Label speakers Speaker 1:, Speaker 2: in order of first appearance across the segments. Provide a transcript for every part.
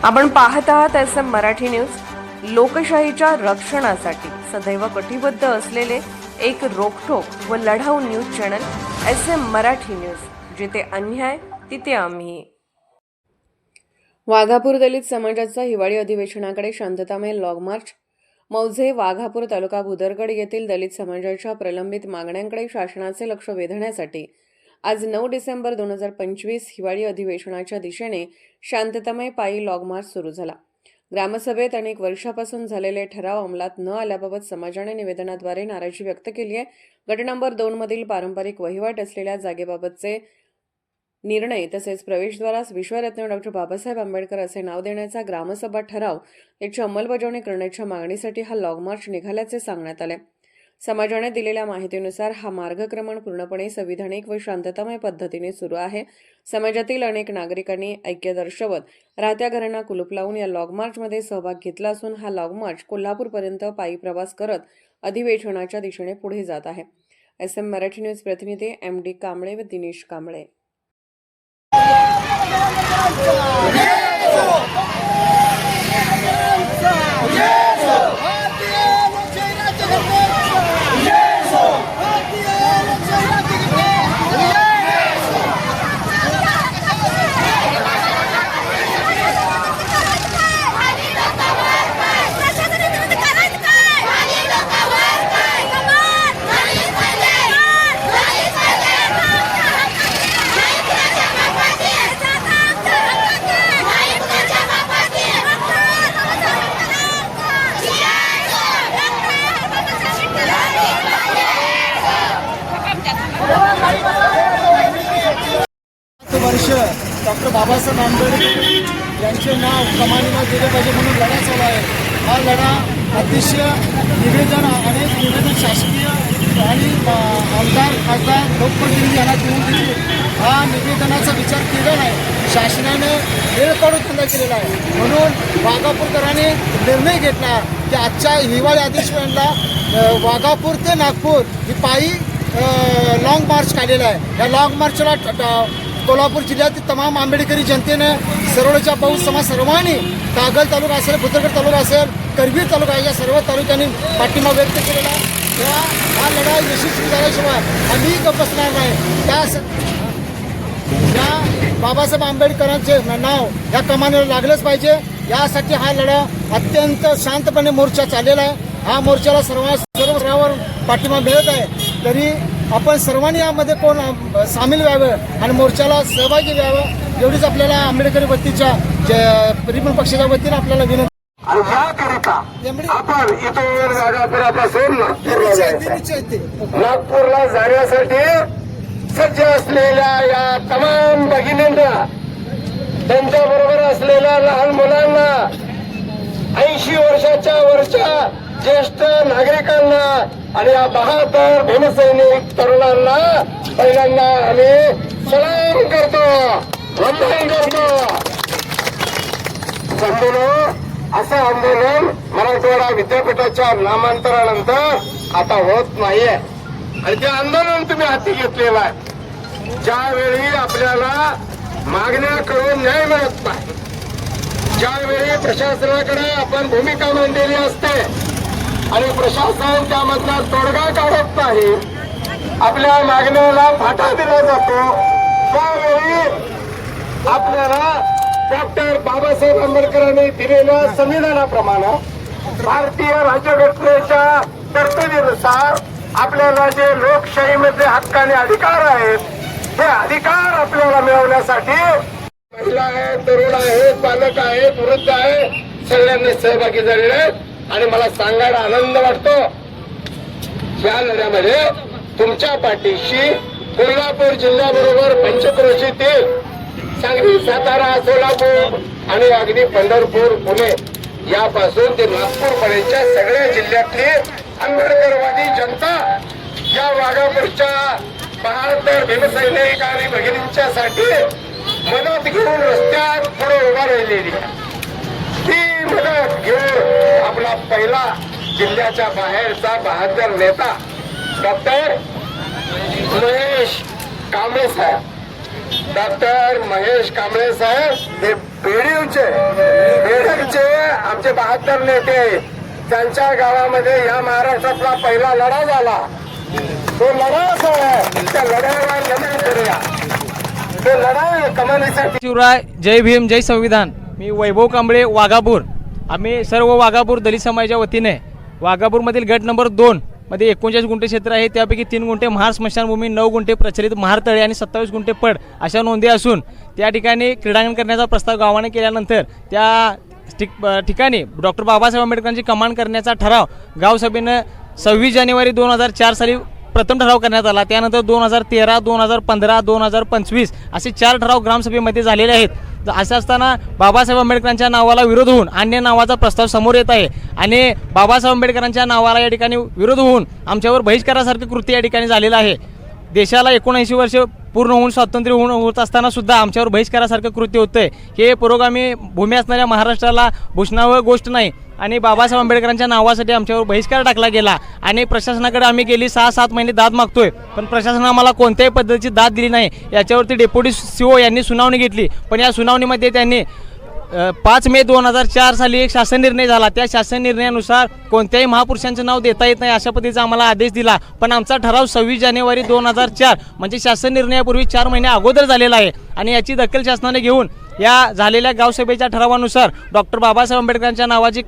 Speaker 1: आपण पाहत आहात SM मराठी न्यूज। लोकशाहीच्या रक्षणासाठी सदैव कटिबद्ध असलेले एक रोखठोक व लढाऊ news channel SM Marathi news, जिथे अन्याय तिथे आम्ही। वाघापूर दलित समाजाचा हिवाळी अधिवेशनाकडे शांततामय लॉग मार्च। मौजे वाघापूर तालुका भुदरगड येथील दलित समाजाच्या प्रलंबित मागण्यांकडे शासनाचे लक्ष वेधण्यासाठी आज 9 डिसेंबर 2025 हिवाळी अधिवेशनाच्या दिशेने शांततामय पायी लॉग मार्च सुरू झाला। ग्रामसभेत अनेक वर्षापासून झालेले ठराव अंमलात न आल्याबाबत समाजाने निवेदनाद्वारे नाराजी व्यक्त केली आहे। गट नंबर 2 मधील पारंपरिक वहिवाट असलेल्या जागेबाबतचे निर्णय तसेच प्रवेशद्वारास विश्वरत्न डॉ. बाबासाहेब आंबेडकर असे नाव देण्याचा ग्रामसभा ठराव याची अंमलबजावणी करण्याच्या मागणीसाठी हा लॉग मार्च निघाल्याचे सांगण्यात आले। समाजाने दिलेल्या माहितीनुसार हा मार्गक्रमण पूर्णपणे संविधानिक व शांततामय पद्धतीने सुरू आहे। समाजातील अनेक नागरिकांनी ऐक्य दर्शवत राहत्या घरांना कुलूप लावून या लॉग मार्चमध्ये सहभाग घेतला असून हा लॉग मार्च कोल्हापूरपर्यंत पायी प्रवास करत अधिवेशनाच्या दिशेने पुढे जात आहे। SM मराठी न्यूज प्रतिनिधी MD कांबळे व दिनेश कांबळे।
Speaker 2: वर्ष डॉक्टर बाबासाहेब आंबेडकर यांचे नाव कमानीला दिले पाहिजे म्हणून लढा चालू आहे। हा लढा अतिशय अनेक निवेदन शासकीय आणि आमदार खासदार लोकप्रतिनिधी यांना देऊन दिली। हा निवेदनाचा विचार केला नाही, शासनाने वेळ काढून धंदा केलेला आहे। म्हणून वाघापूरकरांनी निर्णय घेतला की आजच्या हिवाळी अधिवेशनाला वाघापूर ते नागपूर ही पायी लॉंग मार्च काढलेला आहे। या लॉंग मार्चला कोल्हापूर जिल्ह्यातील तमाम आंबेडकरी जनतेने सरवळच्या पाऊस समाज सर्वांनी कागल तालुका असेल, भुदरगड तालुका असेल, करवीर तालुका या सर्व तालुक्यांनी पाठिंबा व्यक्त केलेला आहे। हा लढा यशस्वी झाल्याशिवाय आम्ही गप्प बसणार नाही। या बाबासाहेब आंबेडकरांचे नाव या कमानीला लागलंच पाहिजे, यासाठी हा लढा अत्यंत शांतपणे मोर्चा चाललेला आहे। हा मोर्चाला सर्व स्तरावर पाठिंबा मिळत आहे। तरी आपण सर्वांनी यामध्ये कोण सामील व्हावं आणि मोर्चाला सहभागी व्हावं एवढीच आपल्याला आंबेडकरी वतीच्या परिपूर्ण पक्षाच्या वतीने आपल्याला विनंती।
Speaker 3: आणि याकरिता आपण इथून वाघापुरापासून नागपूरला जाण्यासाठी सज्ज असलेल्या या तमाम भगिनींना, त्यांच्या बरोबर असलेल्या लहान मुलांना, 80 वर्षाच्या वरच्या ज्येष्ठ नागरिकांना आणि या बहादर भीमसैनिक तरुणांना पहिल्यांदा आम्ही सलाम करतो, वंदन करतो। असं आंदोलन मराठवाडा विद्यापीठाच्या नामांतरानंतर आता होत नाहीये आणि ते आंदोलन तुम्ही हाती घेतलेलं आहे। ज्यावेळी आपल्याला मागण्या करून न्याय मिळत नाही, ज्यावेळी प्रशासनाकडे आपण भूमिका मांडलेली असते आणि प्रशासन त्यामधला तोडगा काढत नाही, आपल्या मागण्याला फाटा दिला जातो, त्यावेळी आपल्याला डॉक्टर बाबासाहेब आंबेडकरांनी दिलेल्या संविधानाप्रमाणे भारतीय राज्यघटनेच्या तरतुदीनुसार आपल्याला जे लोकशाहीमध्ये हक्काने अधिकार आहेत, हे अधिकार आपल्याला मिळवण्यासाठी महिला आहेत, तरुण आहेत, बालक आहेत, वृद्ध आहेत, सगळ्यांनी सहभागी झालेले आहेत। आणि मला सांगायला आनंद वाटतो, या लढ्यामध्ये तुमच्या पाठीशी कोल्हापूर जिल्ह्याबरोबर पंचक्रोशीतील सांगली, सातारा, सोलापूर आणि अगदी पंढरपूर, पुणे यापासून ते नागपूरपर्यंतच्या सगळ्या जिल्ह्यातली आंबेडकरवादी जनता या वाघापूरच्या बहादर भीमसैनिक आणि भगिनींच्यासाठी मदत घेऊन रस्त्यात पुढे उभा राहिलेली आहे। ती मदत घेऊन आपला पहिला जिल्ह्याच्या बाहेरचा बहादर नेता डॉक्टर महेश कांबळे साहेब डॉक्टर महेश कांबळे साहेब हे बेडगचे आमचे 72 नेते आहेत. त्यांच्या गावामध्ये या महाराष्ट्रातला पहिला लढा झाला. तो लढा असा आहे, त्या लढ्याला नमन करूया. तो लढा कमानीसाठी.
Speaker 4: शिवराय, जय भीम, जय संविधान. मी वैभव कांबळे, वाघापूर. आम्ही सर्व वाघापूर दलित समाजाच्या वतीने वाघापूरमधील गट नंबर 2 मध्ये 39 गुंठे क्षेत्र आहे. त्यापैकी 3 गुंठे महार स्मशानभूमी, 9 गुंठे प्रचलित महार तळे आणि 27 गुंठे पड अशा नोंदी असून त्या ठिकाणी क्रीडांगण करण्याचा प्रस्ताव गावाने केल्यानंतर त्या ठिकाणी डॉक्टर बाबासाहेब आंबेडकरांची कमान करण्याचा ठराव गावसभेनं 26 जानेवारी 2004 साली प्रथम ठराव करण्यात आला. त्यानंतर 2013, 2015, 2025 असे 4 ठराव ग्रामसभेमध्ये झालेले आहेत. असं असताना बाबासाहेब आंबेडकरांच्या नावाला विरोध होऊन अन्य नावाचा प्रस्ताव समोर येत आहे आणि बाबासाहेब आंबेडकरांच्या नावाला या ठिकाणी विरोध होऊन आमच्यावर बहिष्कारासारखं कृत्य या ठिकाणी झालेलं आहे. देशाला 79 वर्ष पूर्ण होऊन स्वातंत्र्य होत असताना सुद्धा आमच्यावर बहिष्कारासारखं कृत्य होतं आहे. हे पुरोगामी भूमी असणाऱ्या महाराष्ट्राला भूषणावं गोष्ट नाही आणि बाबासाहेब आंबेडकरांच्या नावासाठी आमच्यावर बहिष्कार टाकला गेला आणि प्रशासनाकडे आम्ही गेली 6-7 महिने दाद मागतोय, पण प्रशासनाने आम्हाला कोणत्याही पद्धतीची दाद दिली नाही. याच्यावरती डेप्युटी CO यांनी सुनावणी घेतली, पण या सुनावणीमध्ये त्यांनी 5 मे 2004 साली एक शासन निर्णय झाला. त्या शासन निर्णयानुसार कोणत्याही महापुरुषांचं नाव देता येत नाही अशा पद्धतीचा आम्हाला आदेश दिला. पण आमचा ठराव 26 जानेवारी 2004 म्हणजे शासन निर्णयापूर्वी 4 महिने अगोदर झालेला आहे आणि याची दखल शासनाने घेऊन या झालेल्या गावसभेच्या ठरावानुसार डॉक्टर बाबासाहेब आंबेडकरांच्या नावाची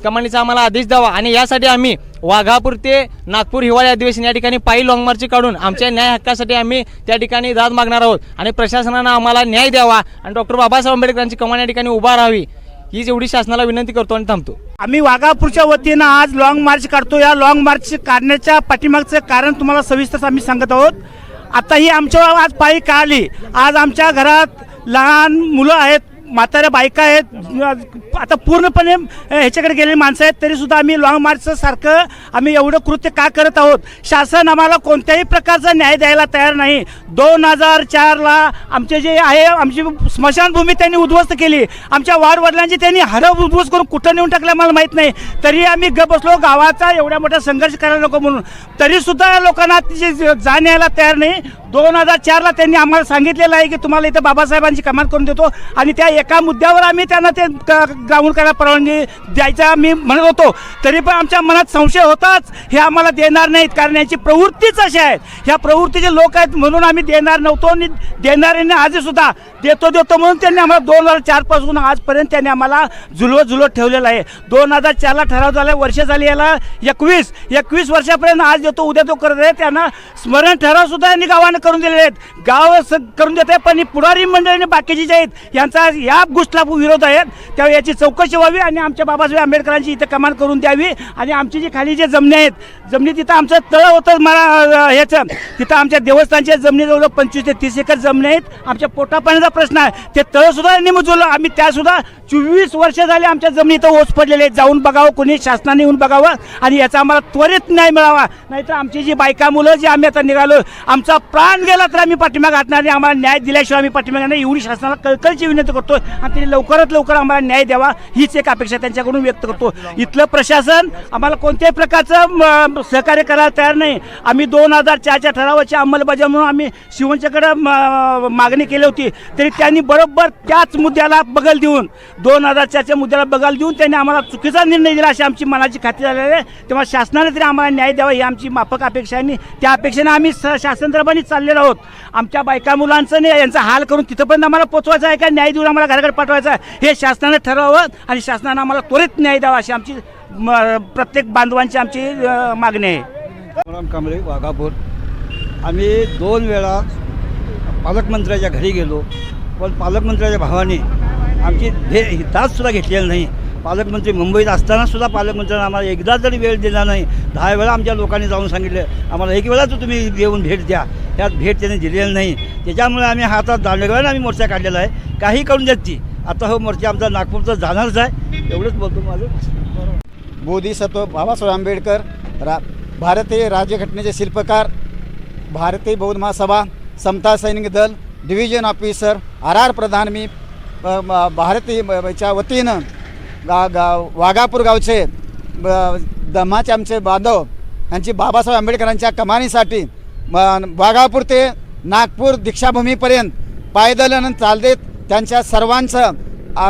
Speaker 4: कमानीचा आम्हाला आदेश द्यावा आणि यासाठी आम्ही वाघापूर ते नागपूर हिवाळी अधिवेशन या ठिकाणी पायी लॉंग मार्च काढून आमच्या न्याय हक्कासाठी आम्ही त्या ठिकाणी दाद मागणार आहोत आणि प्रशासनानं आम्हाला न्याय द्यावा आणि डॉक्टर बाबासाहेब आंबेडकरांची कमान या ठिकाणी उभा राहावी हीच एवढी शासनाला विनंती करतो आणि थांबतो.
Speaker 5: आम्ही वाघापूरच्या वतीनं आज लॉंग मार्च काढतो. या लॉंग मार्च काढण्याच्या पाठीमागचं कारण तुम्हाला सविस्तर आम्ही सांगत आहोत. आता ही आमच्या आज पायी का आली. आज आमच्या घरात लहान मुलं आहेत, म्हाताऱ्या बायका आहेत, आता पूर्णपणे ह्याच्याकडे गेलेली माणसं आहेत, तरीसुद्धा आम्ही लॉंग मार्चचं सारखं आम्ही एवढं कृत्य का करत आहोत. शासन आम्हाला कोणत्याही प्रकारचा न्याय द्यायला तयार नाही. 2004ला आमचे जे आहे आमची स्मशानभूमी त्यांनी उद्ध्वस्त केली. आमच्या वाडवडिलांची त्यांनी हरव उद्ध्वस्त करून कुठं नेऊन टाकलं मला माहीत नाही. तरी आम्ही गप बसलो गावाचा एवढा मोठा संघर्ष करायला नको म्हणून. तरीसुद्धा लोकांना तिची जाण यायला तयार नाही. 2004ला त्यांनी आम्हाला सांगितलेलं आहे की तुम्हाला इथं बाबासाहेबांची कमान करून देतो आणि त्या एका मुद्द्यावर आम्ही त्यांना ते ग्राउंड करायला परवानगी द्यायचं आम्ही म्हणत होतो. तरी पण आमच्या मनात संशय होताच हे आम्हाला देणार नाहीत, कारण यांची प्रवृत्तीच अशी आहे. ह्या प्रवृत्तीचे लोक आहेत म्हणून आम्ही देणार नव्हतो आणि देणाऱ्यांनी आजसुद्धा देतो म्हणून त्यांनी आम्हाला 2004 पासून आजपर्यंत त्यांनी आम्हाला झुलवत ठेवलेलं आहे. 2004ला ठराव झाला, वर्ष झाली, याला 21 वर्षापर्यंत आज देतो उद्या तो करत आहे. त्यांना स्मरण ठराव सुद्धा यांनी गावानं करून दिलेले आहेत. गाव करून देत आहे, पण पुढारी मंडळीने बाकीचे जे आहेत यांचा या गोष्टीला विरोध आहेत. त्यावेळी याची चौकशी व्हावी आणि आमच्या बाबासाहेब आंबेडकरांची इथं कमान करून द्यावी आणि आमची जी खाली जे जमिनी आहेत, जमिनी तिथं आमचं तळ होतं मला ह्याचं, तिथं आमच्या देवस्थानच्या जमिनी जवळ 25 ते 30 एकर जमिनी आहेत. आमच्या पोटापाण्याचा प्रश्न आहे, ते तळसुद्धा यांनी मुजवलं. आम्ही त्यासुद्धा 24 वर्ष झाले आमच्या जमिनी इथं ओस पडलेले आहेत. जाऊन बघावं, कोणी शासनाने येऊन बघावं आणि याचा आम्हाला त्वरित न्याय मिळावा. नाहीतर आमची जी बायका मुलं जे आम्ही आता निघालो, आमचा प्राण गेला तर आम्ही पाठीमागे हटणार नाही. आम्हाला न्याय दिल्याशिवाय आम्ही पाठीमागे नाही, एवढी शासनाला कळकळीची विनंती करतो आणि त्यांनी लवकरात लवकर आम्हाला न्याय द्यावा हीच एक अपेक्षा त्यांच्याकडून व्यक्त करतो. इथलं प्रशासन आम्हाला कोणत्याही प्रकारचं सहकार्य करायला तयार नाही. आम्ही 2004च्या ठरावाची अंमलबजावणी म्हणून आम्ही शिवणच्याकडे मागणी केली होती, तरी त्यांनी बरोबर त्याच मुद्द्याला बगल देऊन 2004च्या मुद्द्याला बगल देऊन त्यांनी आम्हाला चुकीचा निर्णय दिला अशी आमची मनाची खात्री झालेली आहे. तेव्हा शासनाने तरी आम्हाला न्याय द्यावा ही आमची माफक अपेक्षा आहे. त्या अपेक्षेने आम्ही शासन दरबारी चाललेलो आहोत. आमच्या बायका मुलांचं नाही यांचा हाल करून तिथंपर्यंत आम्हाला पोचवायचं आहे का न्याय देऊन आम्हाला घराकडे पाठवायचं आहे हे शासनाने ठरवावं आणि शासनाने आम्हाला त्वरित न्याय द्यावा अशी आमची प्रत्येक बांधवांची आमची मागणी आहे.
Speaker 6: कांबळे, वाघापूर. आम्ही 2 वेळा पालकमंत्र्याच्या घरी गेलो, पण पालकमंत्र्याच्या भावाने आमची दादसुद्धा घेतलेली नाही. पालकमंत्री मुंबईत असतानासुद्धा पालकमंत्र्यांना आम्हाला एकदा तरी वेळ दिला नाही. 10 वेळा आमच्या लोकांनी जाऊन सांगितलं आम्हाला 1 वेळा तुम्ही येऊन भेट द्या, त्यात भेट त्यांनी दिलेली नाही. त्याच्यामुळे आम्ही हातात दांडगव्यानं आम्ही मोर्चा काढलेला आहे. काही करून देत ती आता हो मोर्चा आमचा नागपूरचा जाणारच आहे. एवढंच बोलतो माझं.
Speaker 2: बोधिसत्व बाबासाहेब आंबेडकर, भारतीय राज्यघटनेचे शिल्पकार, भारतीय बौद्ध महासभा, समता सैनिक दल, डिव्हिजन ऑफिसर, RR प्रधान. मी भारतीयच्या वतीनं वाघापूर गावचे धम्माचे आमचे बांधव यांची बाबासाहेब आंबेडकरांच्या कमानीसाठी वाघापूर ते नागपूर दीक्षाभूमीपर्यंत पायदळानं चालतेत त्यांच्या सर्वांचं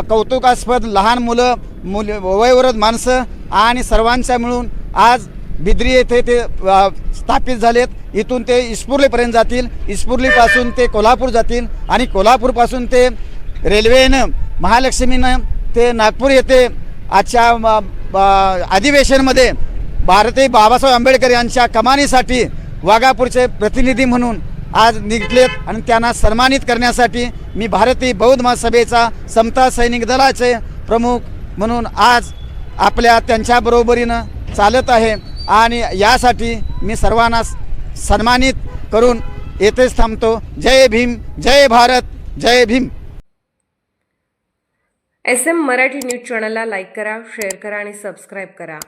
Speaker 2: कौतुकास्पद लहान मुलं वयोवृद्ध माणसं आणि सर्वांच्या मिळून आज बिद्री येथे ते स्थापित झालेत. इथून ते इस्पुर्लीपर्यंत जातील, इस्पुर्लीपासून ते कोल्हापूर जातील आणि कोल्हापूरपासून ते रेल्वेनं महालक्ष्मीनं ते नागपूर येथे आजच्या अधिवेशनमध्ये भारतीय बाबासाहेब आंबेडकर यांच्या कमानीसाठी वाघापूरचे प्रतिनिधी म्हणून आज निघलेत आणि त्यांना सन्मानित करण्यासाठी मी भारतीय बौद्ध महासभेचा समता सैनिक दलाचे प्रमुख म्हणून आज आपल्या त्यांच्याबरोबरीनं चालत आहे आणि यासाठी मी सर्वांना सन्मानित करून येथेच थांबतो. जय भीम, जय भारत, जय भीम.
Speaker 1: SM मराठी न्यूज चॅनलला लाईक करा, शेअर करा आणि सबस्क्राईब करा.